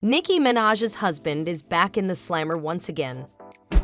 Nicki Minaj's husband is back in the slammer once again.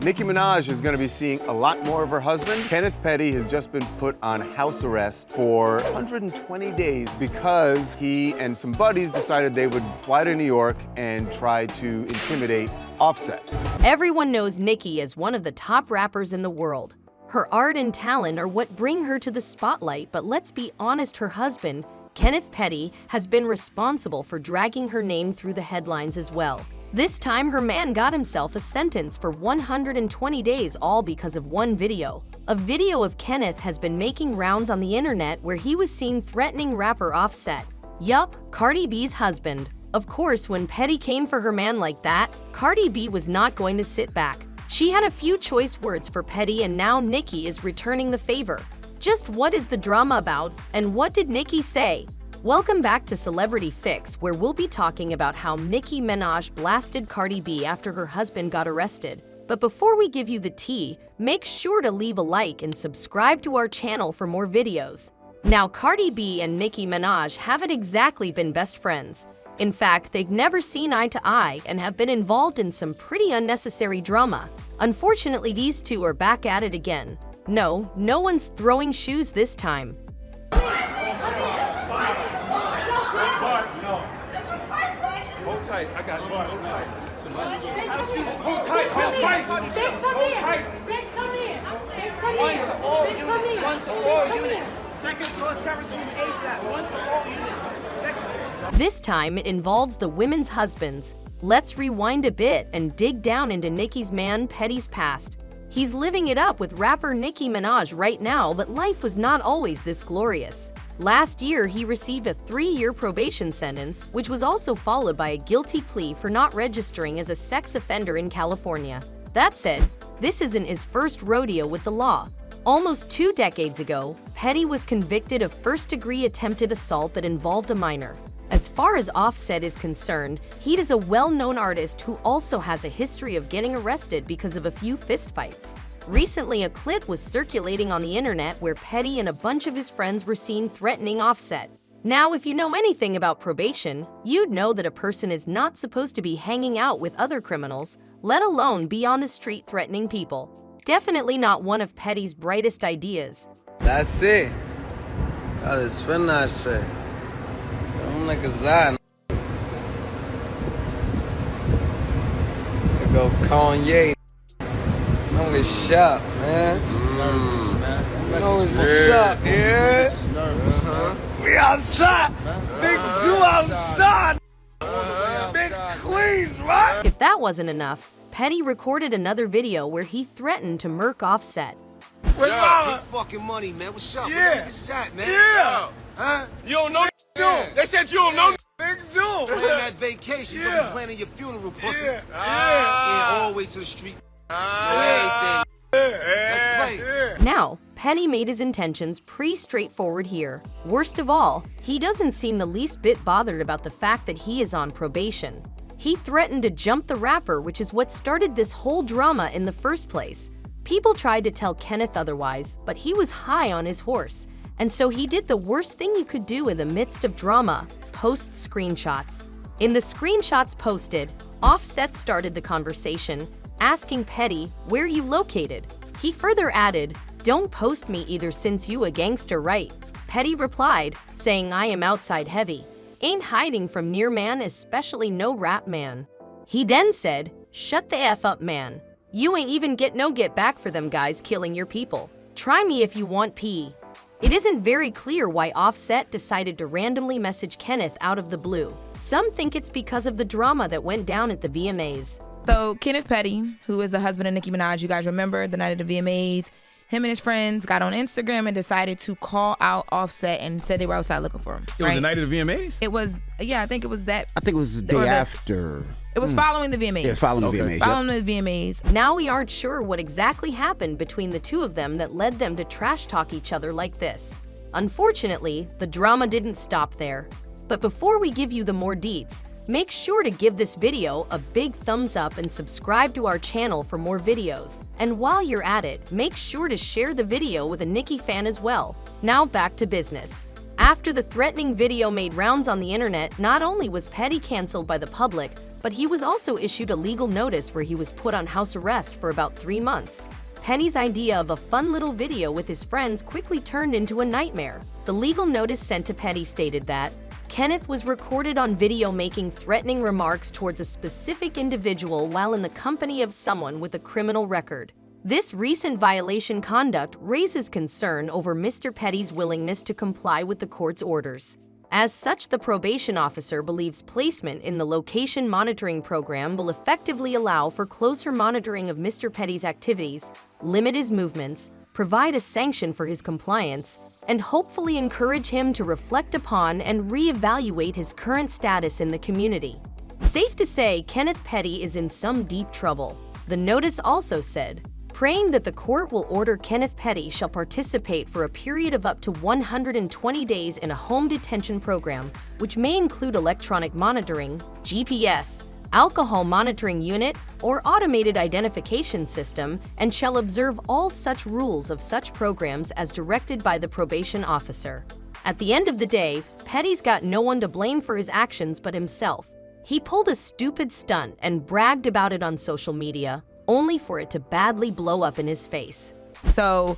Nicki Minaj is going to be seeing a lot more of her husband. Kenneth Petty has just been put on house arrest for 120 days because he and some buddies decided they would fly to New York and try to intimidate Offset. Everyone knows Nicki as one of the top rappers in the world. Her art and talent are what bring her to the spotlight, but let's be honest, her husband, Kenneth Petty, has been responsible for dragging her name through the headlines as well. This time, her man got himself a sentence for 120 days, all because of one video. A video of Kenneth has been making rounds on the internet where he was seen threatening rapper Offset. Yup, Cardi B's husband. Of course, when Petty came for her man like that, Cardi B was not going to sit back. She had a few choice words for Petty, and now Nicki is returning the favor. Just what is the drama about, and what did Nicki say? Welcome back to Celebrity Fix, where we'll be talking about how Nicki Minaj blasted Cardi B after her husband got arrested. But before we give you the tea, make sure to leave a like and subscribe to our channel for more videos. Now, Cardi B and Nicki Minaj haven't exactly been best friends. In fact, they've never seen eye to eye and have been involved in some pretty unnecessary drama. Unfortunately, these two are back at it again. No one's throwing shoes this time. Hold tight, I got it. Hold tight. Hold tight, hold tight. Bitch, come here. Bitch, come here. Bitch, come here. Bitch, come here. One to all units. Second floor terrace room ASAP. One to all units. This time, it involves the women's husbands. Let's rewind a bit and dig down into Nicki's man Petty's past. He's living it up with rapper Nicki Minaj right now, but life was not always this glorious. Last year, he received a 3-year probation sentence, which was also followed by a guilty plea for not registering as a sex offender in California. That said, this isn't his first rodeo with the law. Almost 2 decades ago, Petty was convicted of first-degree attempted assault that involved a minor. As far as Offset is concerned, he is a well-known artist who also has a history of getting arrested because of a few fistfights. Recently, a clip was circulating on the internet where Petty and a bunch of his friends were seen threatening Offset. Now, if you know anything about probation, you'd know that a person is not supposed to be hanging out with other criminals, let alone be on the street threatening people. Definitely not one of Petty's brightest ideas. That's it. That is spend that shit. Them niggas out. They go Kanye. No, it's shop, man. No, it's shop, yeah. We outside. Big zoo outside. Big Queens, right? If that wasn't enough, Petty recorded another video where he threatened to murk Offset. What Big fucking money, man. What's up? Yeah. Where the niggas is at, man? Yeah. Huh? You don't know Yeah. They said you don't know Big Zoo. Plan that vacation. You Yeah. be planning your funeral, pussy. Yeah. Yeah, all the way to the street. Everything. Let's play. Now, Petty made his intentions pretty straightforward here. Worst of all, he doesn't seem the least bit bothered about the fact that he is on probation. He threatened to jump the rapper, which is what started this whole drama in the first place. People tried to tell Kenneth otherwise, but he was high on his horse. And so he did the worst thing you could do in the midst of drama: post screenshots. In the screenshots posted, Offset started the conversation, asking Petty, "Where you located?" He further added, "Don't post me either since you a gangster, right?" Petty replied, saying, "I am outside heavy. Ain't hiding from near man, especially no rap man." He then said, "Shut the F up, man. You ain't even get back for them guys killing your people. Try me if you want P." It isn't very clear why Offset decided to randomly message Kenneth out of the blue. Some think it's because of the drama that went down at the VMAs. So Kenneth Petty, who is the husband of Nicki Minaj, you guys remember the night of the VMAs, him and his friends got on Instagram and decided to call out Offset and said they were outside looking for him. It was the night of the VMAs? It was, yeah, I think it was that. I think it was the day after. It was following the VMAs. Yeah, following the VMAs. Following the VMAs. Now we aren't sure what exactly happened between the two of them that led them to trash talk each other like this. Unfortunately, the drama didn't stop there. But before we give you the more deets, make sure to give this video a big thumbs up and subscribe to our channel for more videos. And while you're at it, make sure to share the video with a Nicki fan as well. Now back to business. After the threatening video made rounds on the internet, not only was Petty canceled by the public, but he was also issued a legal notice where he was put on house arrest for about 3 months. Petty's idea of a fun little video with his friends quickly turned into a nightmare. The legal notice sent to Petty stated that Kenneth was recorded on video making threatening remarks towards a specific individual while in the company of someone with a criminal record. This recent violation conduct raises concern over Mr. Petty's willingness to comply with the court's orders. As such, the probation officer believes placement in the location monitoring program will effectively allow for closer monitoring of Mr. Petty's activities, limit his movements, provide a sanction for his compliance, and hopefully encourage him to reflect upon and reevaluate his current status in the community. Safe to say, Kenneth Petty is in some deep trouble. The notice also said, praying that the court will order Kenneth Petty shall participate for a period of up to 120 days in a home detention program, which may include electronic monitoring, GPS, alcohol monitoring unit, or automated identification system, and shall observe all such rules of such programs as directed by the probation officer. At the end of the day, Petty's got no one to blame for his actions but himself. He pulled a stupid stunt and bragged about it on social media, only for it to badly blow up in his face. So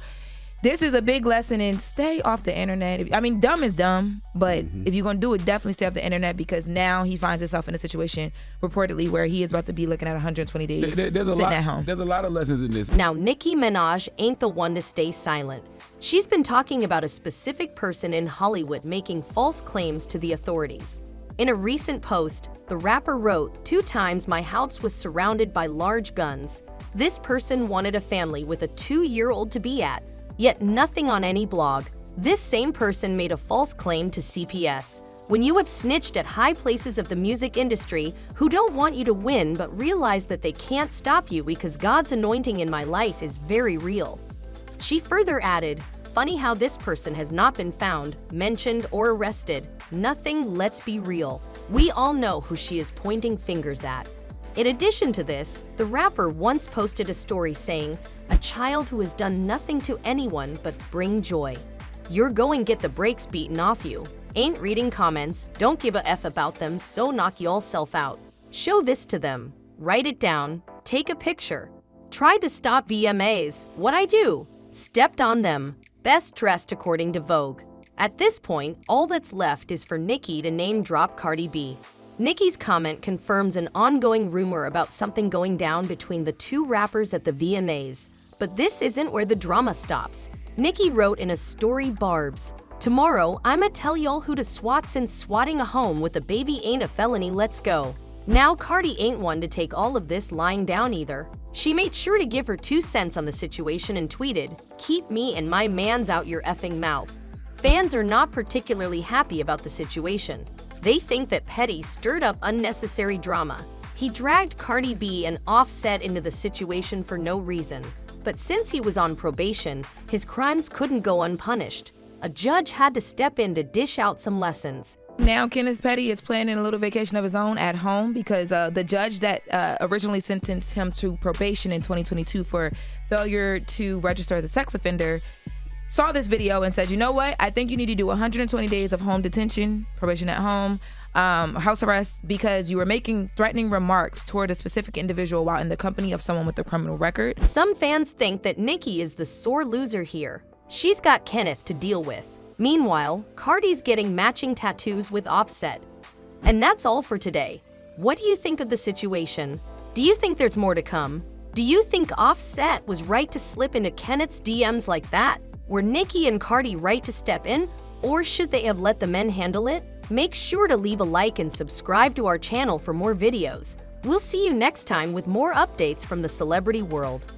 this is a big lesson in stay off the internet. I mean, dumb is dumb, but if you're gonna do it, definitely stay off the internet, because now he finds himself in a situation reportedly where he is about to be looking at 120 days sitting at home. There's a lot of lessons in this. Now, Nicki Minaj ain't the one to stay silent. She's been talking about a specific person in Hollywood making false claims to the authorities. In a recent post, the rapper wrote, 2 times my house was surrounded by large guns. This person wanted a family with a 2-year-old to be at, yet nothing on any blog. This same person made a false claim to CPS. When you have snitched at high places of the music industry who don't want you to win but realize that they can't stop you because God's anointing in my life is very real. She further added, funny how this person has not been found, mentioned, or arrested. Nothing, let's be real. We all know who she is pointing fingers at. In addition to this, the rapper once posted a story saying, a child who has done nothing to anyone but bring joy. You're going get the brakes beaten off you. Ain't reading comments, don't give a F about them, so knock y'all self out. Show this to them. Write it down. Take a picture. Tried to stop VMAs. What I do? Stepped on them. Best dressed according to Vogue. At this point, all that's left is for Nicki to name drop Cardi B. Nicki's comment confirms an ongoing rumor about something going down between the 2 rappers at the VMAs. But this isn't where the drama stops. Nicki wrote in a story barbs, tomorrow, I'ma tell y'all who to swat since swatting a home with a baby ain't a felony, let's go. Now Cardi ain't one to take all of this lying down either. She made sure to give her 2 cents on the situation and tweeted, keep me and my mans out your effing mouth. Fans are not particularly happy about the situation. They think that Petty stirred up unnecessary drama. He dragged Cardi B and Offset into the situation for no reason. But since he was on probation, his crimes couldn't go unpunished. A judge had to step in to dish out some lessons. Now Kenneth Petty is planning a little vacation of his own at home because the judge that originally sentenced him to probation in 2022 for failure to register as a sex offender saw this video and said, you know what? I think you need to do 120 days of home detention, probation at home, house arrest, because you were making threatening remarks toward a specific individual while in the company of someone with a criminal record. Some fans think that Nicki is the sore loser here. She's got Kenneth to deal with. Meanwhile, Cardi's getting matching tattoos with Offset. And that's all for today. What do you think of the situation? Do you think there's more to come? Do you think Offset was right to slip into Kenneth's DMs like that? Were Nicki and Cardi right to step in, or should they have let the men handle it? Make sure to leave a like and subscribe to our channel for more videos. We'll see you next time with more updates from the celebrity world.